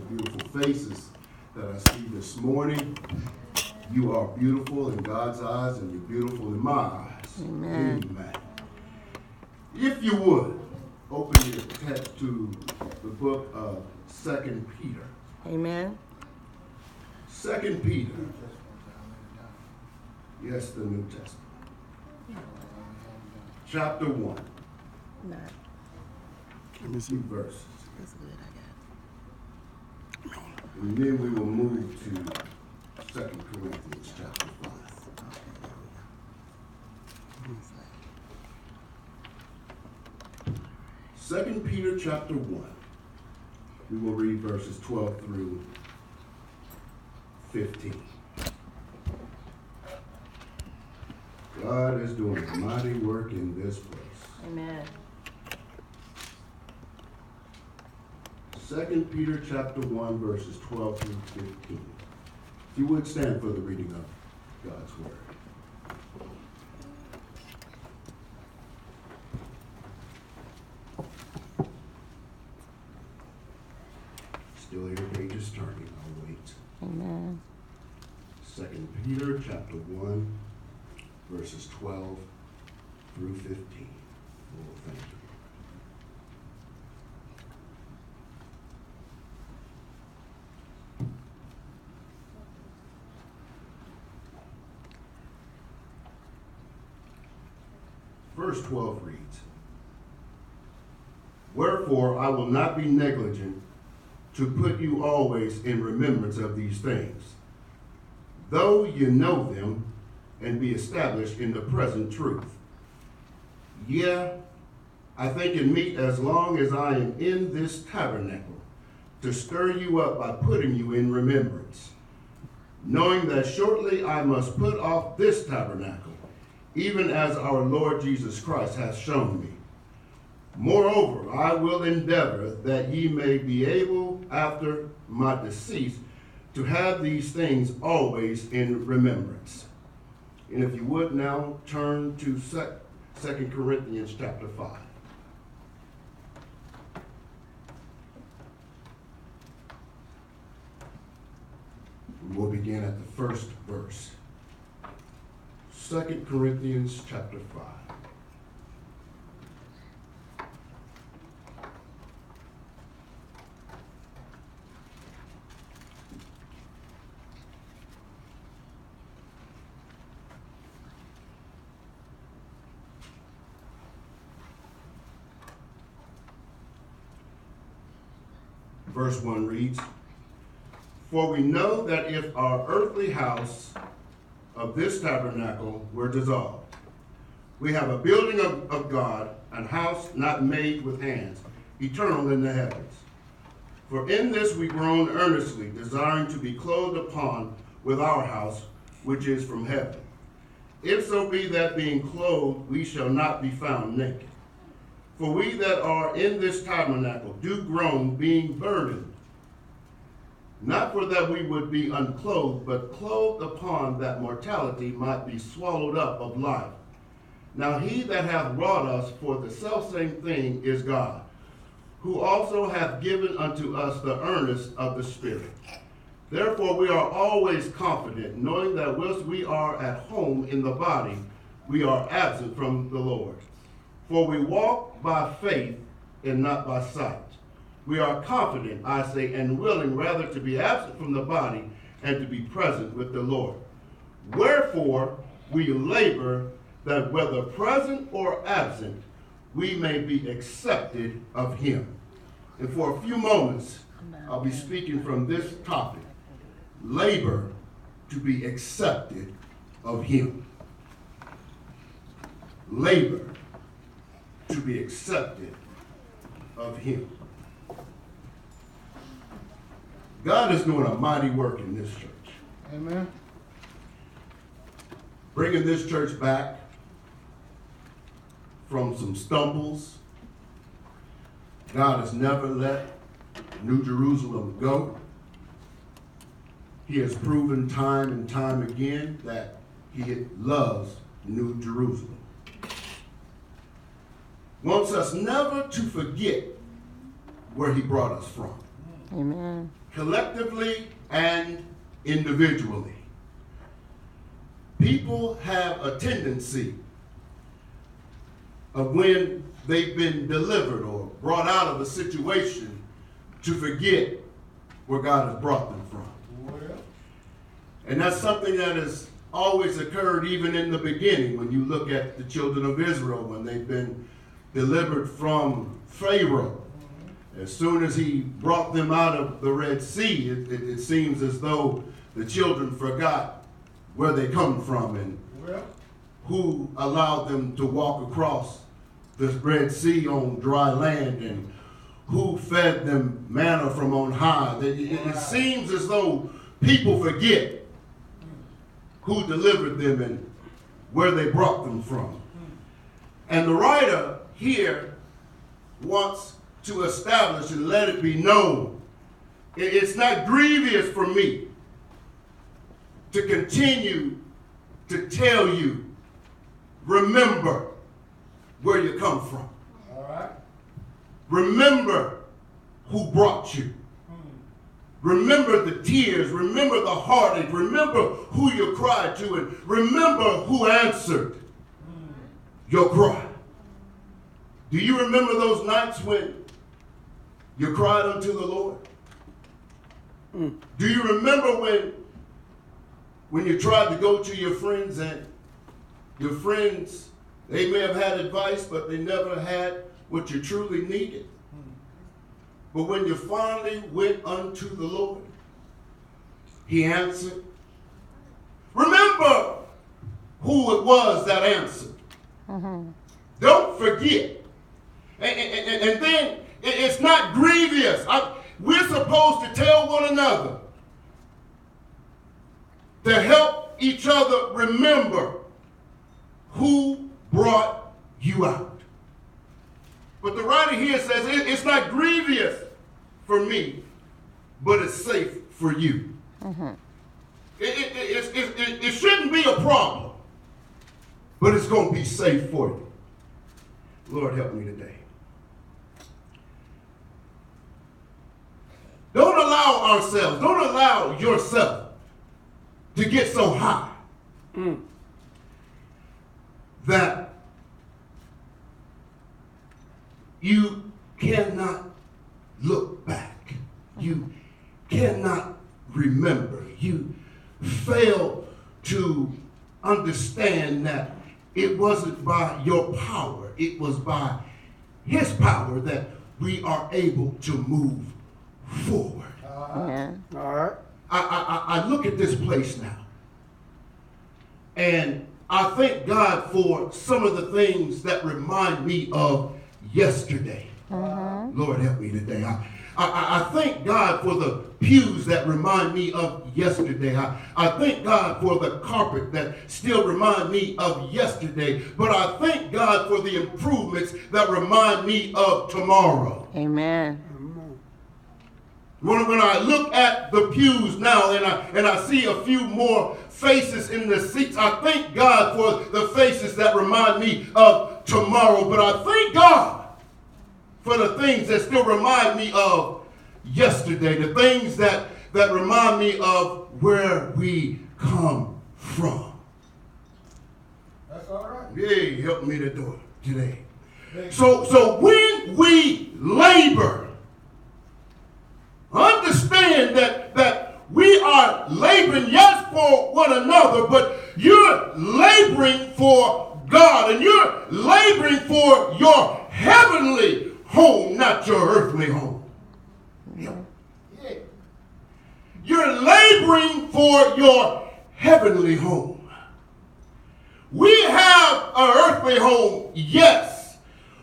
beautiful faces that I see this morning. You are beautiful in God's eyes, and you're beautiful in my eyes. Amen. Amen. If you would, open your text to the book of 2 Peter. Amen. 2 Peter. Yes, the New Testament. Chapter 1. Not. Let me see verses. That's good, I got And then we will move to 2 Corinthians chapter 5. it. 2 Peter chapter 1. We will read verses 12 through 15. God is doing a mighty work in this place. Amen. 2 Peter chapter 1, verses 12 through 15. If you would stand for the reading of God's word. Still hear pages turning. I'll wait. Amen. 2 Peter chapter 1, verses 12 through 15. Oh, thank you. Verse 12 reads, "Wherefore I will not be negligent to put you always in remembrance of these things, though you know them, and be established in the present truth. Yea, I think it meet as long as I am in this tabernacle, to stir you up by putting you in remembrance, knowing that shortly I must put off this tabernacle, even as our Lord Jesus Christ hath shown me. Moreover, I will endeavor that ye may be able after my decease to have these things always in remembrance." And if you would now turn to 2 Corinthians chapter 5. We'll begin at the first verse. 2 Corinthians chapter 5. Verse 1 reads, "For we know that if our earthly house of this tabernacle were dissolved, we have a building of God, an house not made with hands, eternal in the heavens. For in this we groan earnestly, desiring to be clothed upon with our house, which is from heaven. If so be that being clothed, we shall not be found naked. For we that are in this tabernacle do groan, being burdened, not for that we would be unclothed, but clothed upon that mortality might be swallowed up of life. Now he that hath wrought us for the selfsame thing is God, who also hath given unto us the earnest of the Spirit. Therefore we are always confident, knowing that whilst we are at home in the body, we are absent from the Lord. For we walk by faith and not by sight. We are confident, I say, and willing rather to be absent from the body and to be present with the Lord. Wherefore we labor that whether present or absent, we may be accepted of him." And for a few moments, I'll be speaking from this topic: labor to be accepted of him. Labor to be accepted of him. God is doing a mighty work in this church. Amen. Bringing this church back from some stumbles. God has never let New Jerusalem go. He has proven time and time again that he loves New Jerusalem. Wants us never to forget where he brought us from. Amen. collectively and individually. People have a tendency of when they've been delivered or brought out of a situation to forget where God has brought them from. And that's something that has always occurred even in the beginning when you look at the children of Israel when they've been delivered from Pharaoh. As soon as he brought them out of the Red Sea, it seems as though the children forgot where they come from and who allowed them to walk across the Red Sea on dry land and who fed them manna from on high. It seems as though people forget who delivered them and where they brought them from. And the writer here wants to establish and let it be known. It's not grievous for me to continue to tell you, remember where you come from. All right. Remember who brought you. Remember the tears, remember the heartache, remember who you cried to, and remember who answered your cry. Do you remember those nights when you cried unto the Lord? Do you remember when you tried to go to your friends and your friends, they may have had advice, but they never had what you truly needed? But when you finally went unto the Lord, he answered. Remember who it was that answered. Don't forget. And then it's not grievous. We're supposed to tell one another to help each other remember who brought you out. But the writer here says it's not grievous for me, but it's safe for you. It shouldn't be a problem, but it's going to be safe for you. Lord, help me today. Don't allow yourself to get so high that you cannot look back. You cannot remember. You fail to understand that it wasn't by your power, it was by his power that we are able to move forward. Yeah. All right. I look at this place now, and I thank God for some of the things that remind me of yesterday. Lord, help me today. I thank God for the pews that remind me of yesterday. I thank God for the carpet that still remind me of yesterday. But I thank God for the improvements that remind me of tomorrow. Amen. When I look at the pews now and I see a few more faces in the seats, I thank God for the faces that remind me of tomorrow. But I thank God for the things that still remind me of yesterday, the things that remind me of where we come from. That's all right. Yay, help me to do it today. So when we labor, understand that we are laboring, yes, for one another, but you're laboring for God, and you're laboring for your heavenly home, not your earthly home. Yeah. You're laboring for your heavenly home. We have an earthly home, yes,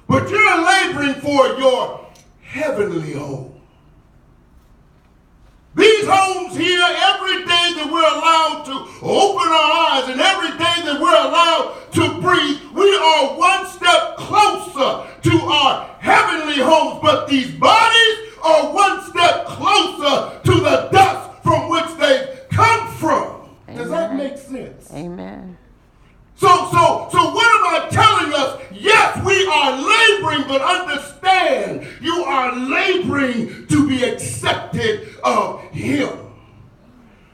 but you're laboring for your heavenly home. These homes here, every day that we're allowed to open our eyes and every day that we're allowed to breathe, we are one step closer to our heavenly homes. But these bodies are one step closer to the dust from which they've come from. Amen. Does that make sense? Amen. So what am I telling us? Yes, we are laboring, but understand you are laboring to be accepted of him.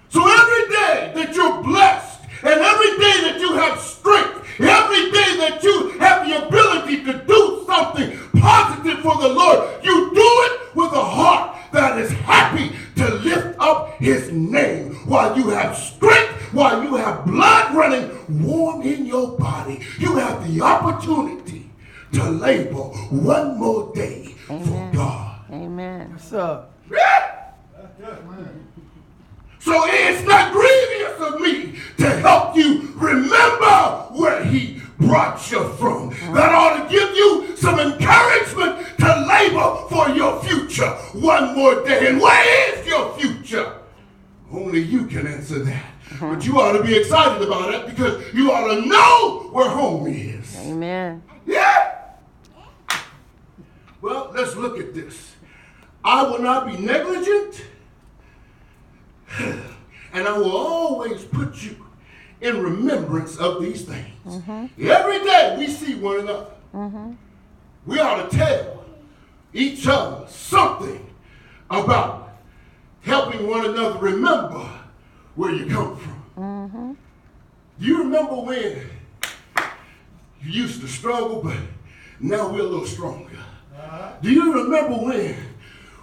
So every day that you're blessed, and every day that you have strength, every day that you have the ability to do something positive for the Lord, you do it with a heart that is happy to lift up his name while you have strength, while you have blood running warm in your body. You have the opportunity to labor one more day for God. Amen. What's up? So it's not grievous of me to help you remember where he brought you from. That ought to give you some encouragement to labor for your future one more day. And where is your future? Only you can answer that. But you ought to be excited about it because you ought to know where home is. Amen. Yeah. Well, let's look at this. I will not be negligent, and I will always put you in remembrance of these things. Every day we see one another. We ought to tell each other something about helping one another remember where you come from. Do you remember when you used to struggle, but now we're a little stronger? Do you remember when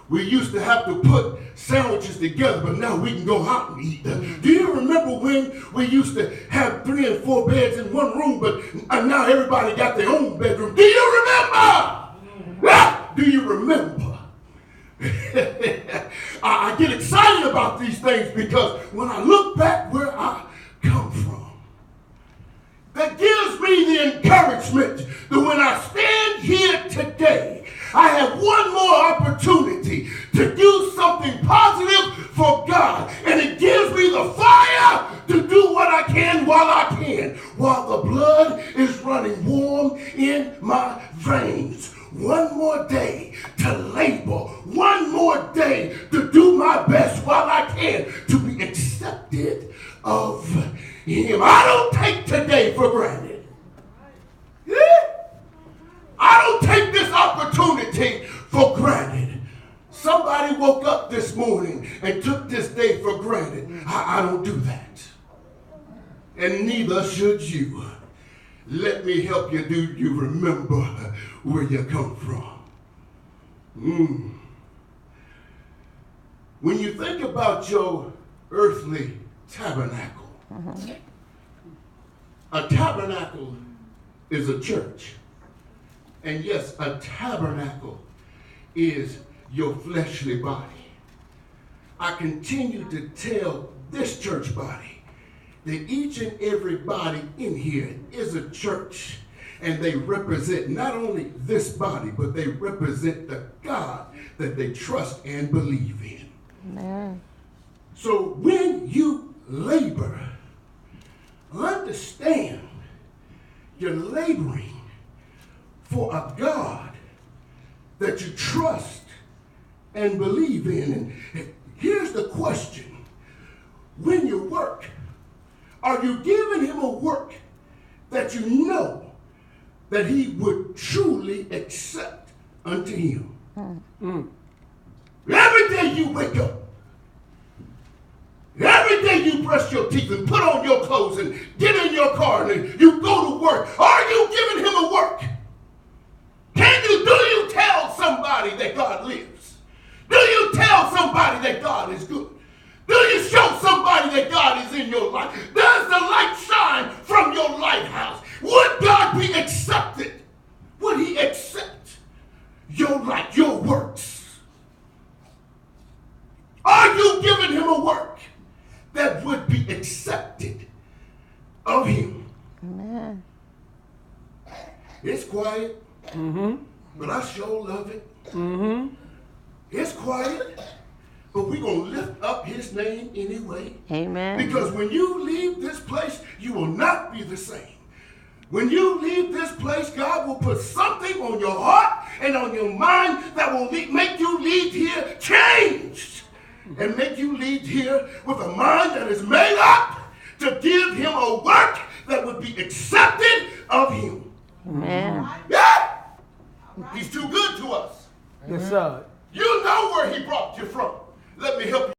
we used to have to put sandwiches together, but now we can go out and eat? Do you remember when we used to have 3 and 4 beds in one room, but now everybody got their own bedroom? Do you remember? Do you remember? I get excited about these things because when I look back where I come from, that gives me the encouragement that when I stand here today, I have one more opportunity to do something positive for God. And it gives me the fire to do what I can while the blood is running warm in my veins. One more day to labor, one more day to do my best while I can to be accepted of him. I don't take today for granted. Yeah. I don't take this opportunity for granted. Somebody woke up this morning and took this day for granted. I don't do that. And neither should you. Let me help you. Do you remember where you come from? When you think about your earthly tabernacle, a tabernacle is a church. And yes, a tabernacle is your fleshly body. I continue to tell this church body that each and every body in here is a church. And they represent not only this body, but they represent the God that they trust and believe in. Amen. So when you labor, understand you're laboring for a God that you trust and believe in. And here's the question. When you work, are you giving him a work that you know that he would truly accept unto him? Every day you wake up, every day you brush your teeth and put on your clothes and get in your car and you go to work, are you giving him a work? Do you tell somebody that God lives? Do you tell somebody that God is good? Do you show somebody that God is in your life? Does the light shine from your lighthouse? Would God be accepted? Would he accept your light, your works? Are you giving him a work that would be accepted of him? Amen. It's quiet. But I sure love it. It's quiet, but we're going to lift up his name anyway. Amen. Because when you leave this place, you will not be the same. When you leave this place, God will put something on your heart and on your mind that will make you leave here changed. And make you leave here with a mind that is made up to give him a work that would be accepted of him. Amen. Yeah! He's too good to us. Yes, sir. You know where he brought you from. Let me help you.